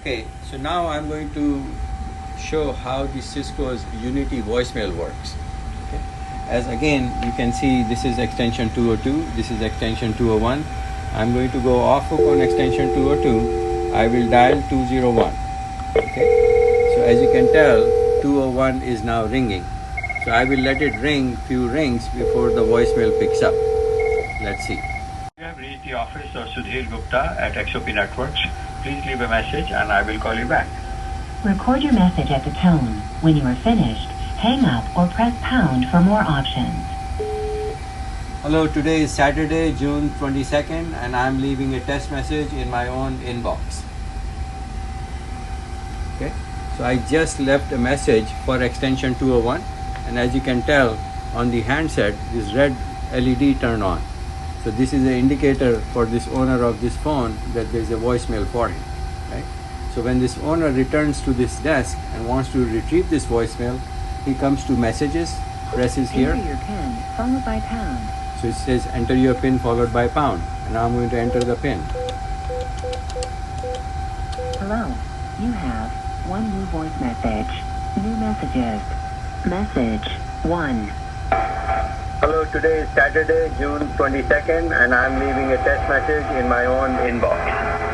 Okay, so now I'm going to show how the Cisco's Unity voicemail works. Okay. As again, you can see this is extension 202, this is extension 201. I'm going to go off hook on extension 202. I will dial 201. Okay. So as you can tell, 201 is now ringing. So I will let it ring few rings before the voicemail picks up. Let's see. You have reached the office of Sudhir Gupta at XOP Networks. Please leave a message and I will call you back. Record your message at the tone. When you are finished, hang up or press pound for more options. Hello, today is Saturday, June 22nd, and I'm leaving a test message in my own inbox. Okay, so I just left a message for extension 201, and as you can tell on the handset, this red LED turned on. So this is an indicator for this owner of this phone that there's a voicemail for him, right? So when this owner returns to this desk and wants to retrieve this voicemail, he comes to messages, presses here. Enter your PIN followed by pound. So it says enter your PIN followed by pound, and now I'm going to enter the PIN. Hello, you have one new voice message. New messages. Message 1. Hello, today is Saturday, June 22nd, and I'm leaving a test message in my own inbox.